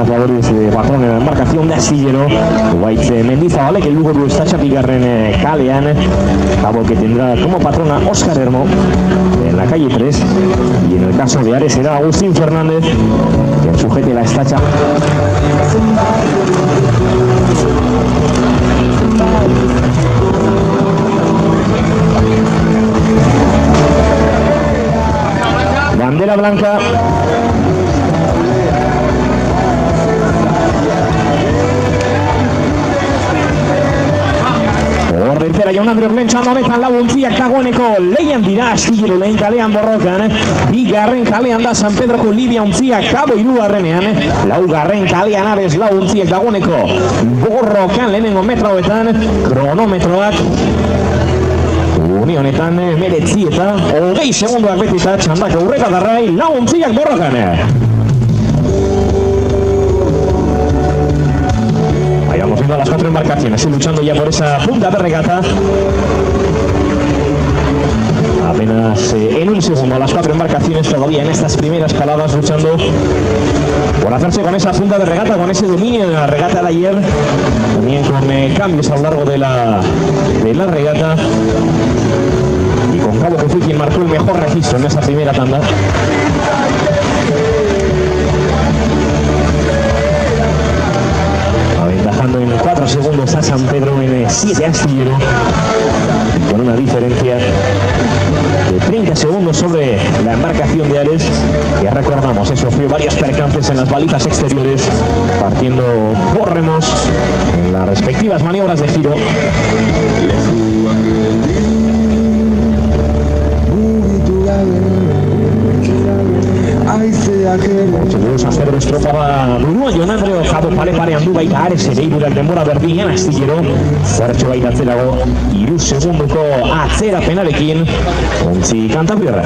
favores de patrón en la embarcación de Astillero. White Mendizabal, que luego está Chapigarren Kalean, cabo que tendrá como patrona Óscar Hermo en la calle 3. Y en el caso de Ares será Agustín Fernández, que sujete la estacha. Bandera blanca. Ordentera jaun Andreok lehen txanda honetan laguntziak dagoeneko lehian dira Astillero lehen kalean borrokan. Bigarren kalean da San Pedroko Libia untziak kabo hirugarrenean. Laugarren kalean Ares launtziak dagoeneko borrokan lehenengo metroetan. Kronometroak Une honetan meretzi eta 20 segundoak betita txandak aurrera darrai launtziak borrokan. Ahí vamos viendo a las 4 embarcaciones luchando ya por esa punta de regata. Apenas en un segundo las 4 embarcaciones todavía en estas primeras caladas luchando por hacerse con esa punta de regata, con ese dominio de la regata de ayer, también con cambios a lo largo de la regata, y con Cabo que fue quien marcó el mejor registro en esa primera tanda. Aventajando en 4 segundos a San Pedro, en 7 Astillero, con una diferencia de 30 segundos sobre la embarcación de Ares, que recordamos, sufrió varios percances en las balizas exteriores, partiendo por remos en las respectivas maniobras de giro. San Pedro estropaba buruan joan Andreo jado pare-parean du baita Ares ere hirurak denbora berdinean Astillero zertxo baita atzerago 3 segunduko atzerapenarekin ontzi Kantabriarra.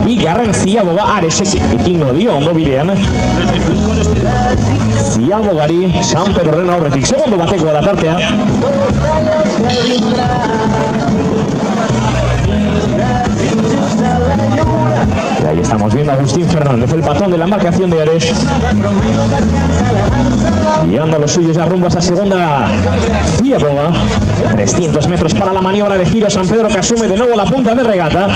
Bigarren ziaboga Aresek ekingo dio ondo bidean. Ziabogari San Pedroren aurretik segundo bateko da tartea. Y ahí estamos viendo a Agustín Fernández, el patrón de la embarcación de Ares, guiando a los suyos ya rumbo a esa segunda ciaboga. 300 metros para la maniobra de giro. San Pedro que asume de nuevo la punta de regata.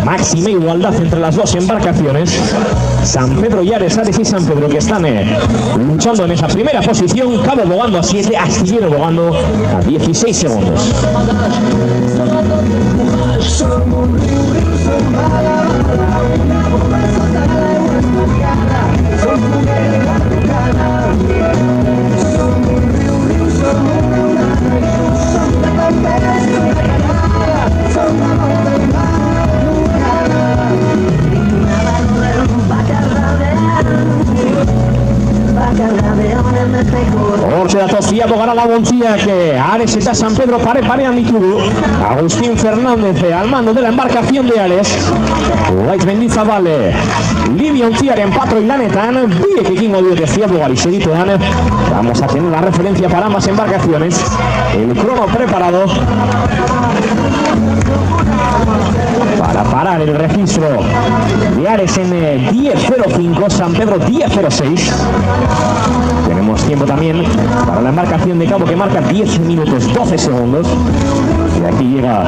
Máxima igualdad entre las dos embarcaciones. San Pedro y Ares, Ares y San Pedro que están luchando en esa primera posición. Cabo bogando a 7, Astillero bogando a 16 segundos. Hortxe dato ziabogara laguntziak Ares eta San Pedro pare-parean ditugu. Agustín Fernández al mando de la embarcación de Ares. White Mendizabal Libia untziaren patroi lanetan. Biek ekingo diote ziabogari segituan. Vamos a tener la referencia para ambas embarcaciones. El crono preparado para parar el registro de Ares en 10.05, San Pedro 10.06. Tenemos tiempo también para la embarcación de Cabo que marca 10 minutos 12 segundos. Y aquí llega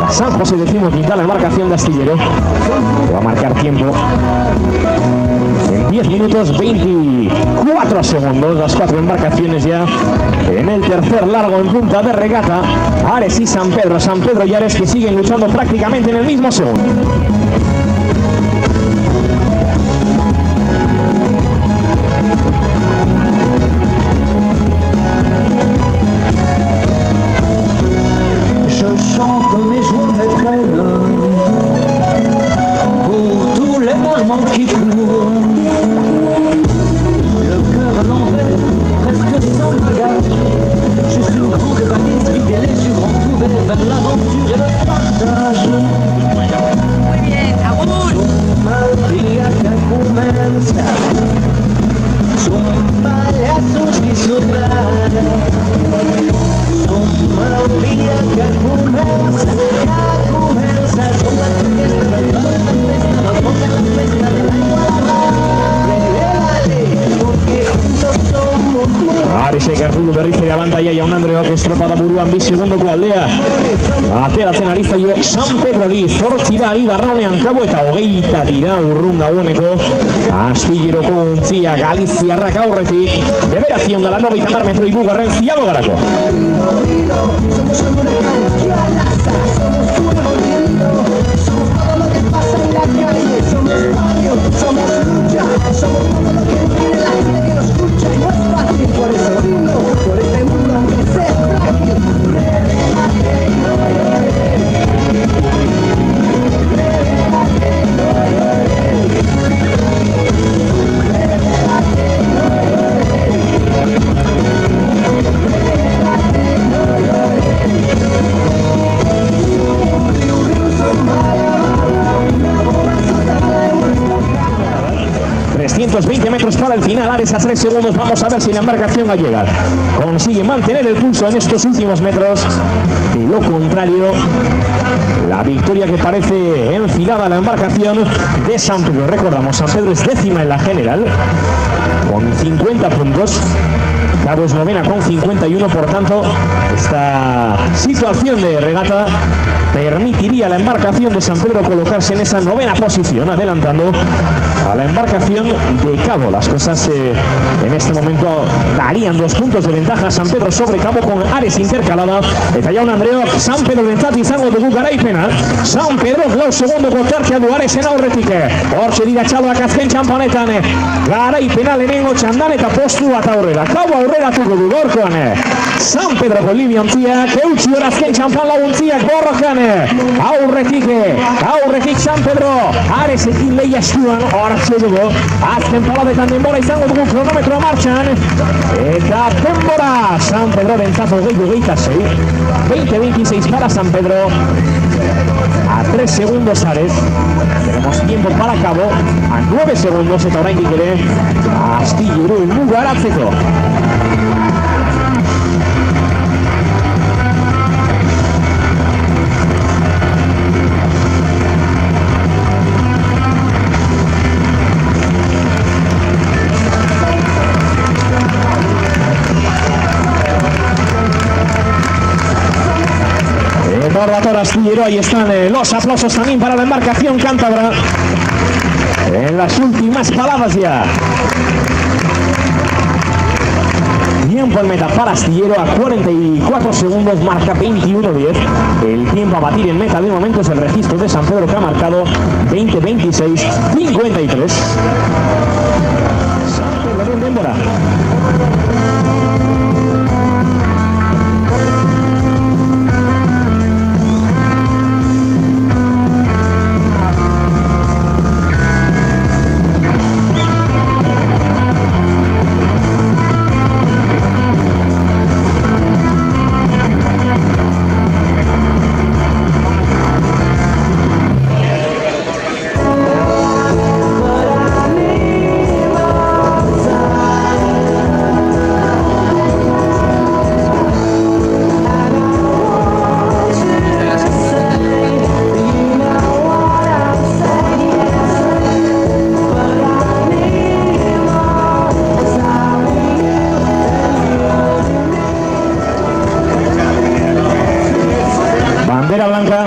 la San José decimoquinta, la embarcación de Astillero, que va a marcar tiempo en 10 minutos 24 segundos. Las 4 embarcaciones ya en el tercer largo en punta de regata. Ares y San Pedro y Ares que siguen luchando prácticamente en el mismo segundo. Muy bien. estropada buruan bi segundoko aldea. Ateratzen ari zaio San Pedrori, 8 da Ibarraunean kabo eta 20 dira urrun dagoeneko. Astillero ontzia Galiziarrak aurretik, bederatzion dela 90 metro irugarren Ziago Garako. Metros para el final, Ares a 3 segundos. Vamos a ver si la embarcación va a llegar. Consigue mantener el pulso en estos últimos metros. De lo contrario, la victoria que parece enfilada a la embarcación de San Pedro. Recordamos, San Pedro es décima en la general con 50 puntos. Cabo es novena con 51, por tanto, esta situación de regata permitiría a la embarcación de San Pedro colocarse en esa novena posición, adelantando a la embarcación de Cabo. Las cosas en este momento darían 2 puntos de ventaja San Pedro sobre Cabo con Ares intercalada. Eta jaun Andreok, San Pedro bentzat izango dugu garaipena. San Pedro lau segundoko tartea du Aresen aurretik. Hortxe dira txaloak azken txampanetan. Garaipena lehenengo txandan eta postu bat aurrera. Cabo aurreratuko du gorkoan. San Pedro Boliviantziak, eutxi horazken txampan laguntziak borrokan. Aurretik San Pedro, Aresekin lehia estuan, hortxe dugu. Azken paladetan denbora izango dugu kronometroa martxan. Eta denbora, San Pedro bentzat 20-26. 20-26 para San Pedro. A 3 segundos Ares. Tenemos tiempo para Cabo. A 9 segundos eta oraindik ere Astillero mugaratzeko. Astillero, ahí están los aplausos también para la embarcación cántabra en las últimas palabras ya. Tiempo en meta para Astillero a 44 segundos, marca 21-10. El tiempo a batir en meta de momento es el registro de San Pedro que ha marcado 20-26-53. San Pedro en Démbora. Blanca.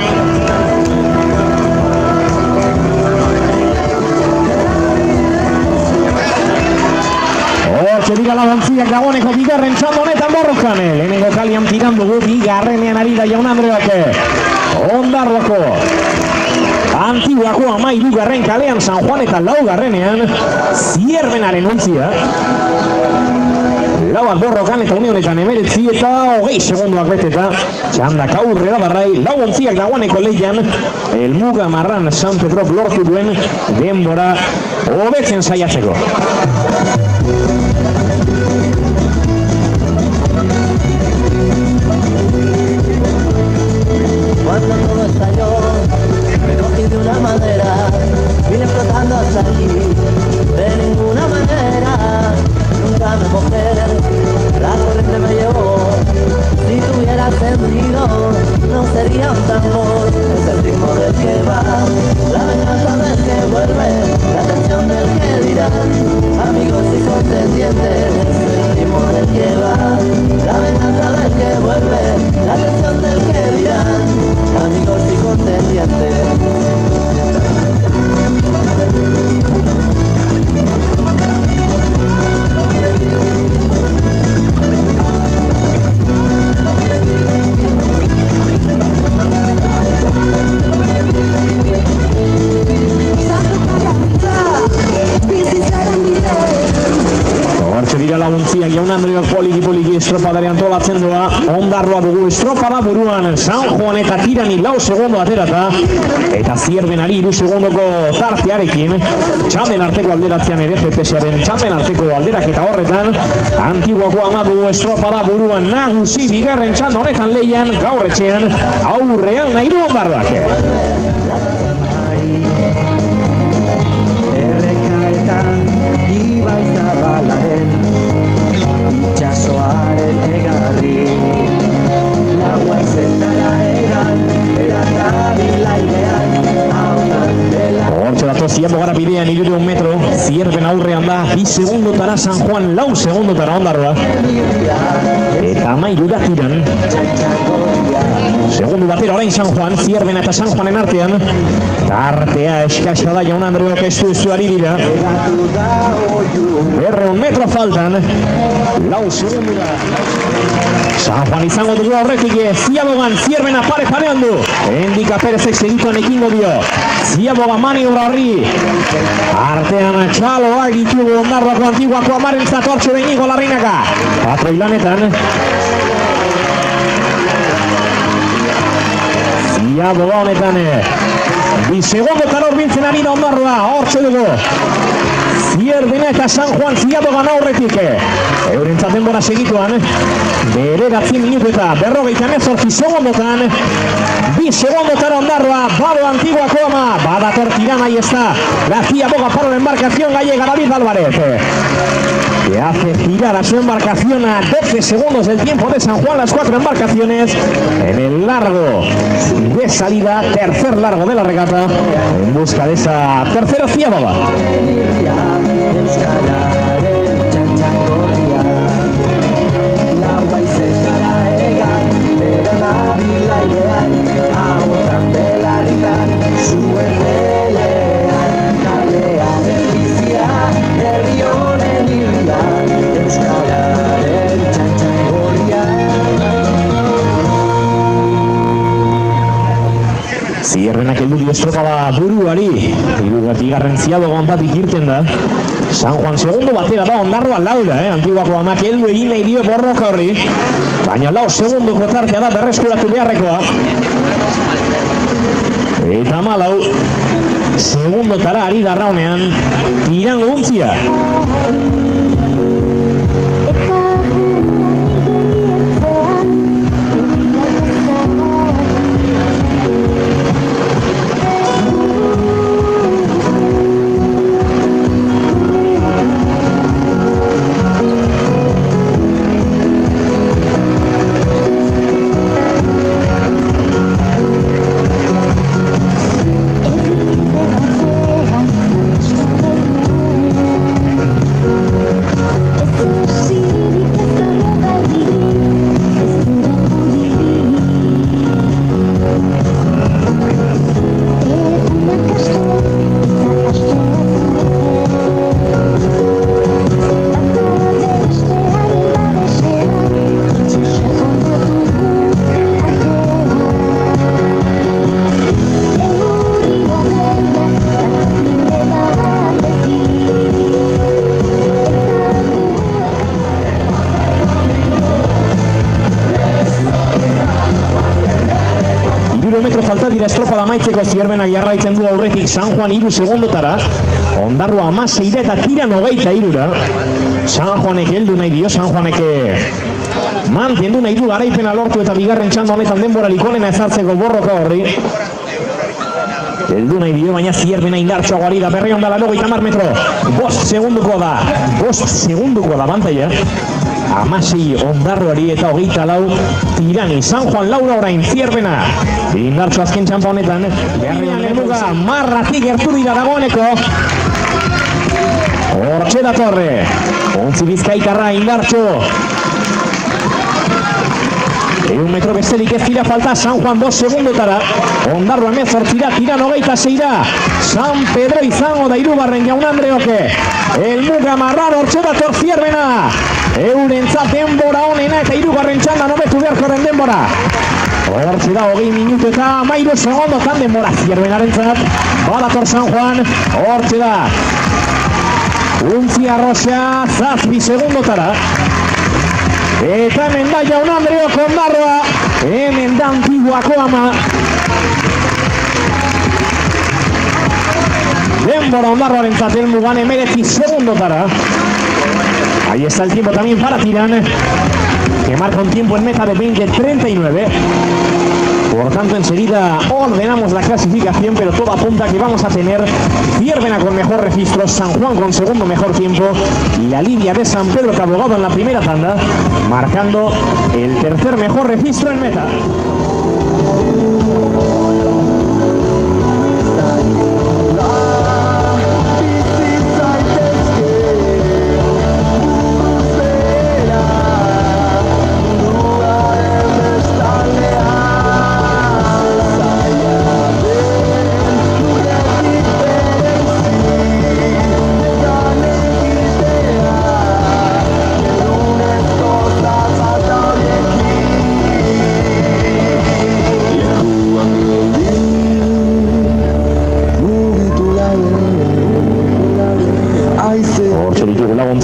Hortxe dira laguntziak dagoeneko bigarren txando honetan borrokan. Lehenengo kalian tiran dugu, bigarrenean ari da jaun Andreak. Ondarroko Antiguako 13. kalean San Juan eta 4. Zierbenaren ontzia. Lauak borrokan eta une honetan 19 eta 20 segundoak beteta. Txandak aurrera barrai, lau ontziak dagoeneko lehian. El Muga Marran San Pedro lortu duen denbora hobetzen saiatzeko. Cuando todo estalló, me cogí de una manera, vine flotando hasta aquí, de ninguna manera, nunca me mujer, la corriente me llevó, si tuviera sentido, no sería un tambor, es el ritmo del que va, la venganza del que vuelve, la atención del que dirá, amigos y contendientes, es el ritmo del que va, la venganza del que vuelve. estropadari antolatzen doa, Ondarroa dugu estropada buruan, San Juan eta Tirani 4 segundo aterata, eta Zierbenari 2 segundoko tartearekin, txamen arteko alderatzean ere, GPS-aren txamen arteko alderak eta horretan, Antiguako ama dugu estropada buruan nagusi, bigarren txan honetan lehian, gaur etxean, aurrean nahi du Ondarroak. Errekaetan ibai zabalaren itxasoaren egarri laua izendara egan eratabiliailean hautan dela Hortxe dato Ziabo gara bidean 1 metro, Zierben aurrean da 2 segundotara San Juan, 4 segundotara Ondarroa eta amairu da Tiran. Segundu batera orain San Juan, Zierben eta San Juanen artean, tartea eskasa da Jaun Andreok estu ari dira. 100 metro faltan, 4 segundu da. San Juan izango dugu aurretik, Ziabogan, Zierbena parean du. Endika Perezek segituan ekingo dio. Ziaboga maniobra horri. Artean txaloa ditugu Ondarroako Antiguako amaren zatortxo Benigo Larrinaka. Patroi lanetan. Ziaboga honetan. 2 segundotan horbintzen ari da Ondarroa. Hortxe dugu. Zierdena eta San Juan Ziabogan aurretik. Eurentzat denbora segituan. 9 minutu eta 58 segundotan. 2 segundotan Ondarroa, bado Antiguako ama, badator Tirana, ahí está. La Ziaboga para la embarcación gallega David Álvarez. Que hace girar a su embarcación a 12 segundos del tiempo de San Juan, las 4 embarcaciones en el largo de salida, tercer largo de la regata, en busca de esa tercera Ziaboga. Zierbenak heldu dio estropada buruari, bigarren Ziabogan batik irten da. San Juan segundo batera da Ondarroa laura, Antiguako amak heldu egin nahi dio borroka horri, baina 4 segundoko tartea da berreskuratu beharrekoa. Eta 4 segundotara ari da raunean Tirango Untzia. Falta dira estropada amaitzeko. Zierbenak jarraitzen du aurretik San Juan 3 segundotara. Ondarroa 16 eta Tiran 23. San Juanek heldu nahi dio, San Juanek mantendu nahi du garaipena lortu eta bigarren txanda honetan denborarik onena ezartzeko borroka horri. Heldu nahi dio, baina Zierbena indartxoago ari da, berri ondala 90 metro. 5 segunduko da bantaia. 16 Ondarroari eta 24 Tirani. San Juan laura orain Zierbena. Indartxo azken txampa honetan. Berrian emuga marratik gertu dira dagoeneko. Hortxe da torre. Ontzi Bizkaitarra indartxo. 1 metro bestelik ez dira falta. San Juan 2 segundotara. Ondarroa 18, Tiran 26. San Pedro izango da 3. Jaun Andreoke. Elmuga marrar hortxe da tor Zierbena. Eurentzat denbora honena eta 3. txandan hobetu beharko den denbora. Hortxe da 20 minutu eta 13 segundotan denbora Zierbenarentzat. Badator San Juan, hortxe da. Untzia Rosa, 7 segundotara. Eta hemen da Jaun Andreok ondarroa, hemen da Antiguako ama. Denbora ondarroaren zaten mugan 19 segundotara. Ahí está el tiempo también para Tirán, que marca un tiempo en meta de 20:39. Por tanto, enseguida ordenamos la clasificación, pero todo apunta a que vamos a tener Ciervena con mejor registro, San Juan con segundo mejor tiempo y la Lidia de San Pedro que abogado en la primera tanda, marcando el tercer mejor registro en meta.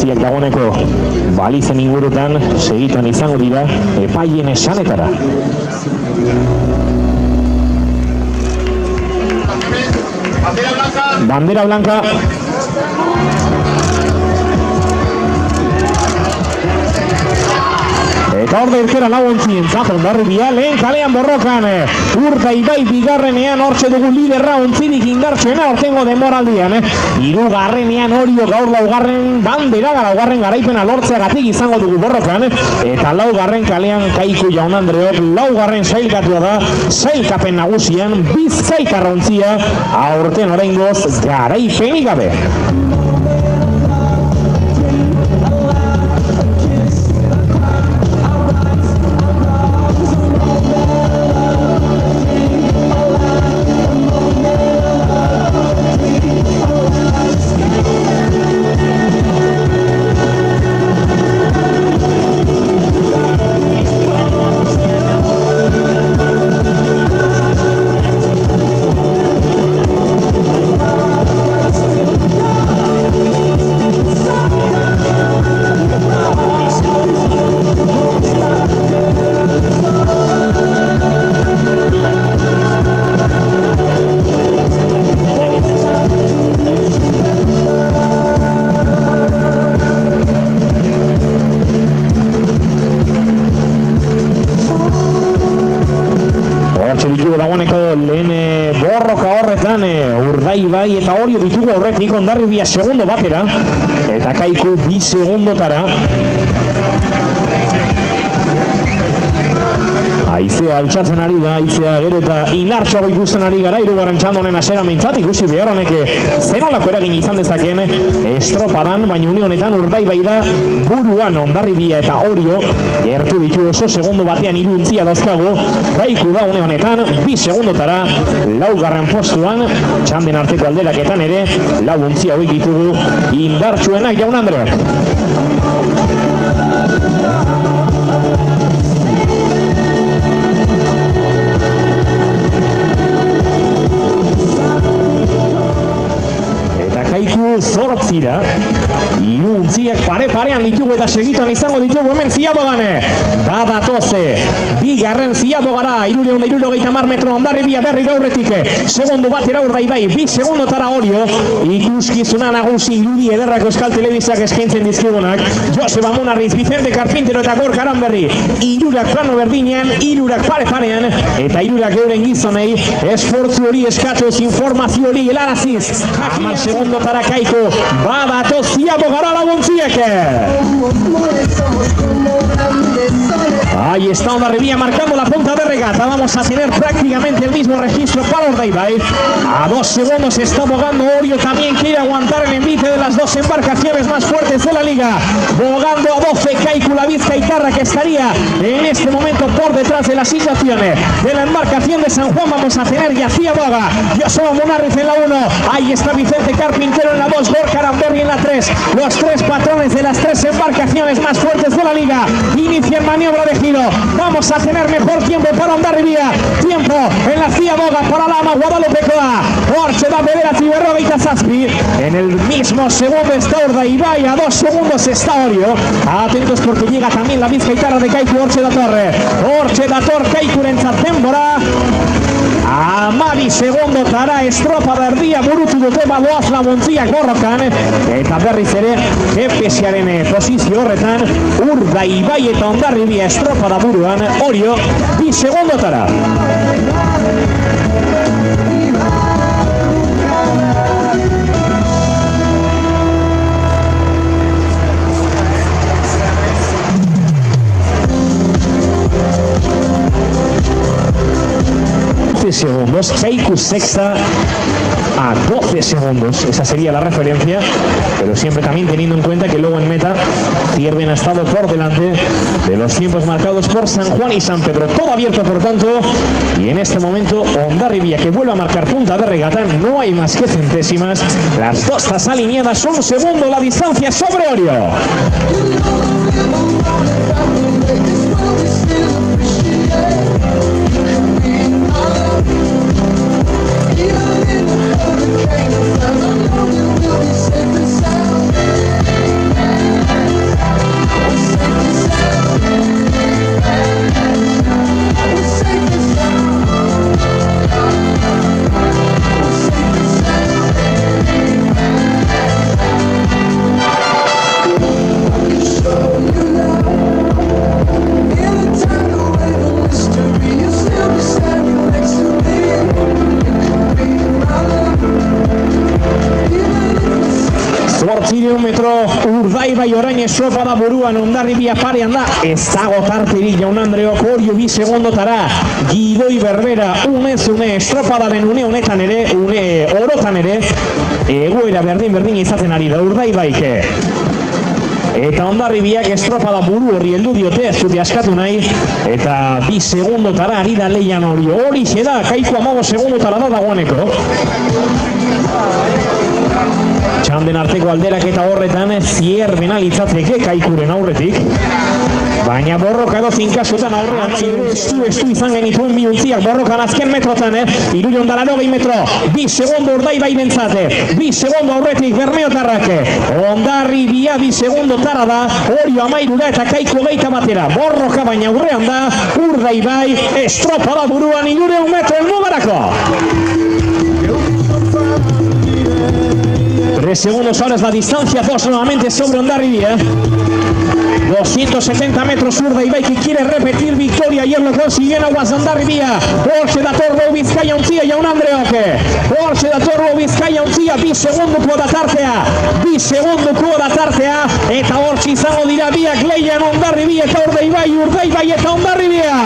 Dagoeneko balizen ingurutan segitan izango dira epaien esanetara. Bandera blanca. Eta hor da irtera lauontzientzat, Hondarribia lehen kalean borrokan. Urdaibai bigarrenean hortxe dugu liderra ontzirik indartsuena hortengo denboraldian. Hirugarrenean Orio gaur laugarren bandera, laugarren garaipena lortzeagatik izango dugu borrokan. Eta laugarren kalean Kaiku Jaun Andreok laugarren sailkatua da, sailkapen nagusian Bizkaitarra ontzia aurten oraingoz garaipenik gabe. Urdaibai eta Orio ditugu horretik Hondarribia segundo batera eta Kaiku bi segundotara. Aizea altxatzen ari da, aizea gero eta indartxoago ikusten ari gara hirugarren txandonen hasera mintzat, ikusi behar honek zenolako eragin izan dezakeen estropadan, baina une honetan Urdaibai da buruan Hondarribia eta Orio gertu ditu oso segundo batean iruntzia dauzkago. Kaiku da une honetan bi segundotara laugarren postuan, txanden arteko alderaketan ere lauontzia hauek ditugu indartsuenak Jaun Andreok. Kaiku zortzira, iruntziak pare-parean ditugu eta segitan izango ditugu hemen Ziabogane. Badatoze, bigarren Ziabogara, 370 metro Hondarribia berri gaurretik. Segundo batera Urdaibai, bi segundotara Orio, ikuskizuna nagusi irudi ederrak Euskal Telebizak eskaintzen dizkigunak. Joseba Munarriz, Vicente Carpintero eta Gorka Aranberri, irurak plano berdinean, irurak pare-parean, eta irurak euren gizonei, esfortzu hori eskatuz, informazio hori helaraziz. Hamar segundo para Kaiku, badato Ziabogara laguntziek. Ahí está Hondarribia marcando la punta de regata. Vamos a tener prácticamente el mismo registro para Urdaibai. A 2 segundos está bogando Orio, también quiere aguantar el envite de las dos embarcaciones más fuertes de la liga. Bogando a 12 Kaiku, la Bizkaitarra, que estaría en este momento por detrás de las situaciones de la embarcación de San Juan. Vamos a tener ya Ziaboga, Joseba Munarriz en la 1. Ahí está Vicente Carpintero en la 2, Gorka Aranberri en la 3. Los tres patrones de las tres embarcaciones más fuertes de la liga inician maniobra de giro. tranquilo. Vamos a tener mejor tiempo para Hondarribia. Tiempo en la Cia Boga para Lama Guadalupekoa. Hortxe da bederatzi berrogeita zazpi. En el mismo segundo está Urdaibai. A 2 segundos está Orio. Atentos porque llega también la bizkaitara de Kaiku. Hortxe dator Kaikurentzat denbora. Amabi segundotara estropa berdia burutu dute badoaz lamuntziak borrokan. Eta berriz ere Epesiaren posizio horretan Urdaibai eta Hondarribia estropa da buruan. Orio 2 segundotara. Segundos, Kaiku sexta a 12 segundos, esa sería la referencia, pero siempre también teniendo en cuenta que luego en meta Cierven ha estado por delante de los tiempos marcados por San Juan y San Pedro, todo abierto por tanto, y en este momento Hondarribia que vuelve a marcar punta de regata, no hay más que centésimas, las tostas alineadas, 1 segundo la distancia sobre Orio. Metro Urdaibai orain estropa da buruan, Hondarribia parean da, ez dago tarterik Jaun Andreok. Orio 2 segundotara, Gidoi Berbera une estropadaren une honetan ere, une orotan ere, egoera berdin izaten ari da Urdaibaike. Eta Hondarribiak estropada buru horri heldu diote, ez dute askatu nahi, eta 2 segundotara ari da leian Orio. Horixe da, Kaiku 15 segundotara da dagoeneko. Txanden arteko alderak eta horretan Zierben alitzateke Kaikuren aurretik. Baina borroka edo zinkasutan aurrean estu izan genituen minuntziak borrokan azken metrotan, Iruñon dara 20 metro, 2 segundo Urdaibai bentzate, 2 segundo aurretik Bermeotarrake, Hondarribia 2 segundotara da, Orio 13 eta Kaiku 20 batera, borroka baina aurrean da, Urdaibai estropa da buruan 300 metro elmugarako. 3 segundos ahora es la distancia, 2 nuevamente sobre Hondarribia. 270 metros Urdaibai que quiere repetir victoria, ayer lo consiguió en Aguas Hondarribia. Hortxe dator Bau Bizkaia ontzia Jaun Andreok. Hortxe dator Bau Bizkaia ontzia 2 segunduko da tartea, eta hortxe izango dira biak leian Hondarribia eta Urdaibai eta Hondarribia.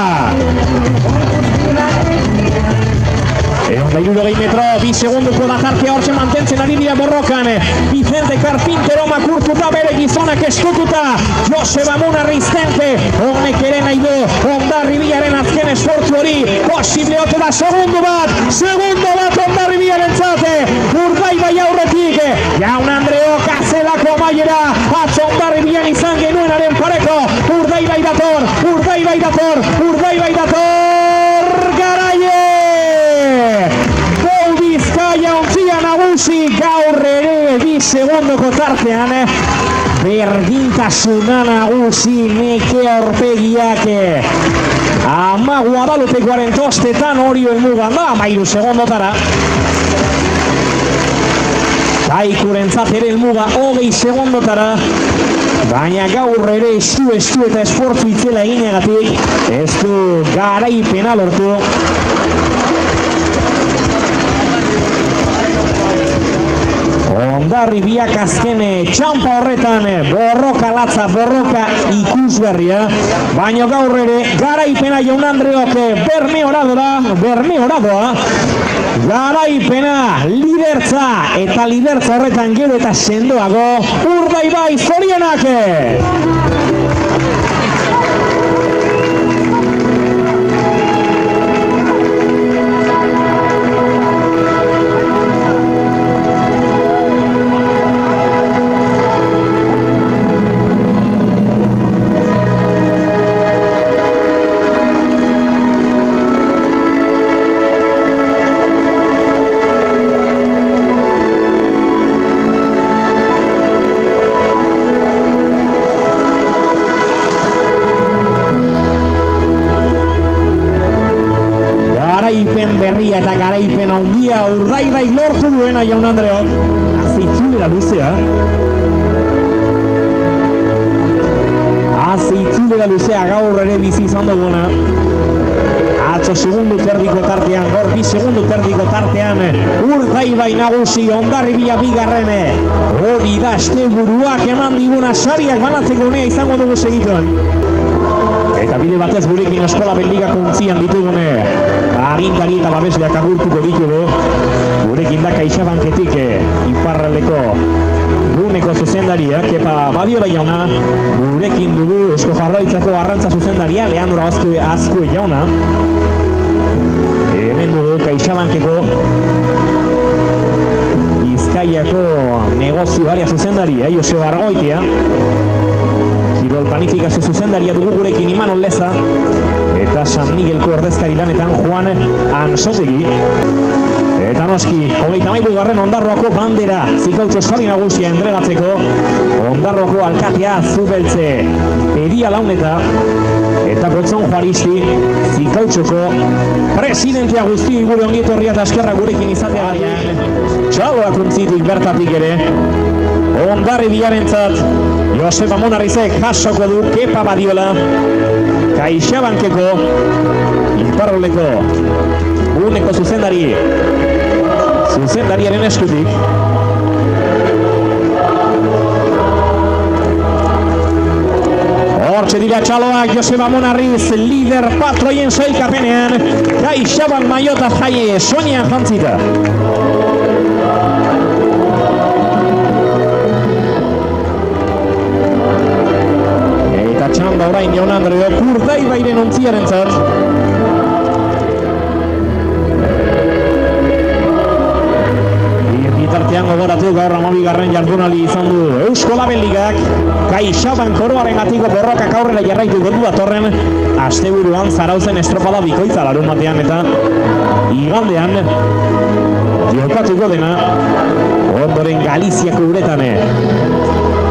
Egon da 60 metro, 2 segunduko da tartea hortxe mantentzen ari dira borrokan. Vicente Carpintero makurtuta bere gizonak eskututa. Joseba Muna Riztente, honek ere nahi du Hondarribiaren azken esfortzu hori. Posible ote da segundo bat Hondarribiaren zate. Urdaibai aurretik, Jaun Andreok azelako amaiera. Atzo Hondarribian izan genuenaren pareko. Urdaibai dator, garaie! Bau Bizkaia ontzia nagusi gaur ere 2 segundoko tartean. Berdintasuna nagusi Neke aurpegiak. Ama Guadalupekoaren tostetan Orio elmugan da, 13 segundotara. Kaikurentzat ere elmuga 20 segundotara. Baina gaur ere estu eta esfortzu itzela eginegatik ez du garaipena lortu. Hondarribiak azken txampa horretan borroka latza, borroka ikusberria, baina gaur ere garaipena Jaun Andreok Bermeoradoa, garaipena lidertza horretan gero eta sendoago Urdaibai zorionak! Urdaibai lortu duena jaun Andreok. Azitzulera luzea. Azitzulera luzea gaur ere bizi izan duguna. Atzo segundu terdiko tartean, gor bi segundu terdiko tartean, Urdaibai nagusi, Hondarribia bigarrene. Hori da asteburuak eman diguna sariak banatzeko unea izango dugu segituen. Eta bide batez gurekin Eskola Ligako untzian ditugune agintari eta babesleak agurtuko ditugu. Gurekin da CaixaBanketik iparraldeko guneko zuzendaria, Kepa Badiola jauna. Gurekin dugu Eusko Jaurlaritzako arrantza zuzendaria, Leandro Azkue jauna. Hemen dugu CaixaBankeko Bizkaiako negozioaria zuzendaria, Joseba Argoitia. Kirol planifikazio zuzendaria dugu gurekin Imanol Leza. Eta San Miguelko ordezkari lanetan Juan Ansotegi. Eta noski, 23. Ondarroako bandera Zikautxo sari nagusia entregatzeko Ondarroako alkatea Zubeltze Edia Launeta eta Gotzon Juaristi Zikautxoko presidentea guzti gure ongietorria eta eskerra gurekin izateagarian. Txaloak untzitik bertatik ere Hondarribiarentzat Joseba Monarrizek jasoko du Kepa Badiola CaixaBankeko iparraldeko guneko zuzendariaren eskutik. Hortxe dira txaloak Joseba Monarriz, lider patroien sailkapenean, CaixaBank maiota jaie soinean jantzita. Eta txanda orain jaun Andreok Urdaibairen ontziarentzat. Bitartean gogoratu gaur 12. jardunaldi izan du Eusko Ligak. CaixaBank oroaren gatiko borrokak aurrera jarraituko du datorren asteburuan Zarautzen estropada bikoitza larunbatean eta igandean jokatuko dena ondoren Galiziako uretan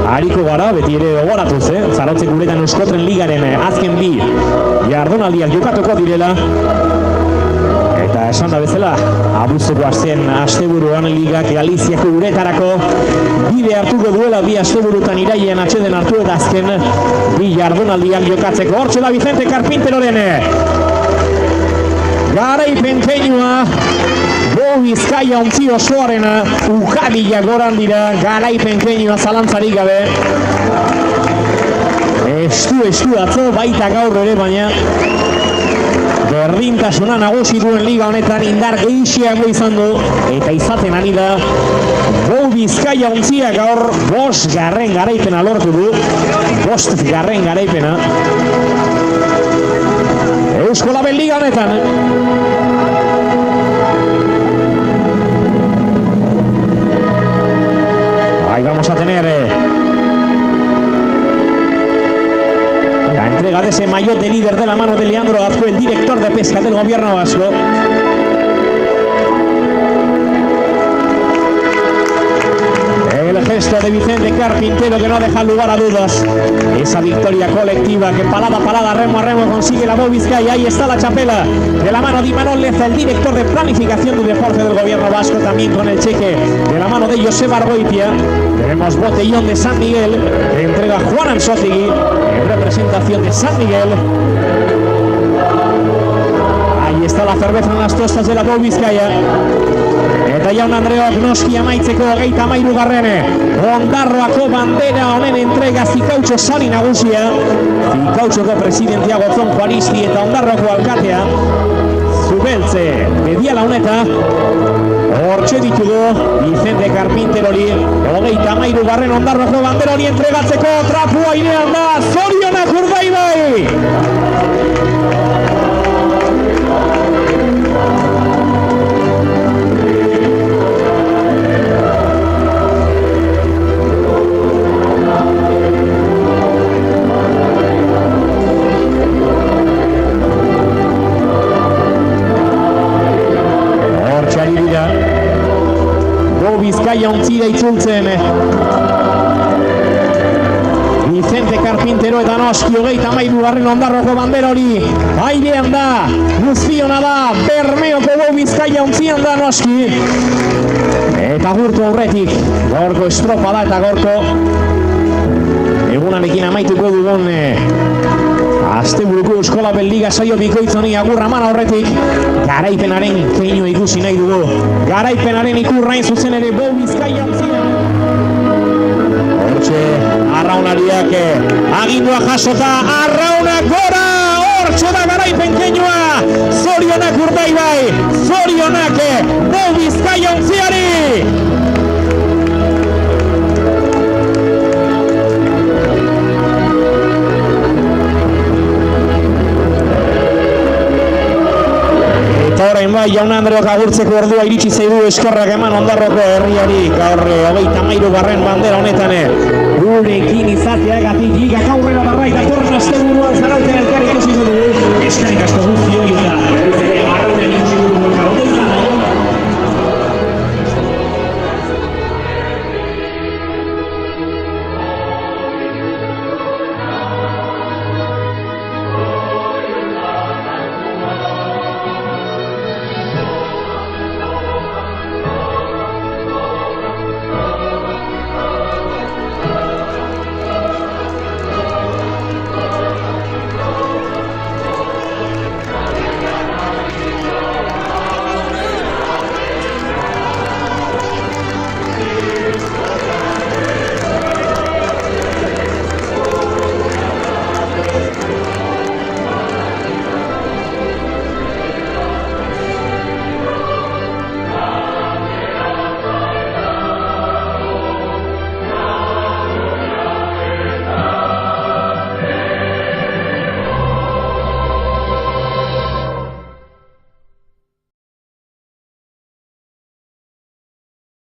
hariko gara, beti ere gogoratuz, Zarautzeko uretan Euskotren Ligaren azken bi jardunaldiak jokatuko direla. Eta esan da bezala, abuztuko asteburuan Ligak Galiziako uretarako bide hartuko duela bi asteburutan irailean atxeden hartu eta azken bi jardunaldiak jokatzeko. Hortxe da Vicente Carpinteroren garaipen keinua, Go Bizkaia ontzi osoarena, ujadila goran dira, garaipen keinua zalantzarik gabe. Estu atzo baita gaur ere, baina berdintasuna nagusi duen liga honetan indar gehiago izan du eta izaten ari da Go Bizkaia ontzia gaur 5. garaipena lortu du. 5. garaipena Eusko Liga honetan. Ahí vamos a tener la entrega de ese maillot de líder de la mano de Leandro Azkue, el director de pesca del gobierno vasco. El gesto de Vicente Carpintero que no deja lugar a dudas. Esa victoria colectiva que palada a palada, remo a remo consigue la Go Bizkaia. Ahí está la chapela de la mano de Imanol Leza, el director de planificación del deporte del gobierno vasco, también con el cheque de la mano de Joseba Argoitia. Tenemos botellón de San Miguel que entrega Juan Ansotegi en representación de San Miguel. Ahí está la cerveza en las tostas de la Go Bizkaia. Eta jaun Andreok noski amaitzeko 33. Ondarroako bandera honen entrega Zikautxo sari nagusia. Zikautxoko presidentea Gotzon Juaristi eta Ondarroako alkatea Zubeltze Edia Launeta. Hortxe ditugu Vicente Carpinterori 33. Ondarroako bandera hori entregatzeko trapua airean da. Zorionak Urdaibai! Go Bizkaia ontzira itzultzen Vicente Carpintero eta noski 33. Ondarroko bandera hori airean da, guztiona da, Bermeoko Bou Bizkaia ontzian da noski. Eta gurtu aurretik, gaurko estropa da eta gaurko egunarekin amaituko dugun Asteburuko Euskolapel Liga saio bikoitzoni agurra eman aurretik garaipenaren keinu ikusi nahi dugu. Garaipenaren ikurrain zuzen ere Bou Bizkaia ontzian. Hortxe, arraunariak agindua jasota, arraunak gora! Hortxe da garaipen keinua! Zorionak Urdaibai! Zorionak Bou Bizkaia ontziari! Orain bai, Jaun Andreok agurtzeko ordua iritsi zaigu eskerrak eman Ondarroko herriari gaur 33. bandera honetan gurekin izateagatik ligak aurrera barrai datorren asteburuan Zarauten elkar ikusiko dugu. Eskerrik asko guztioi.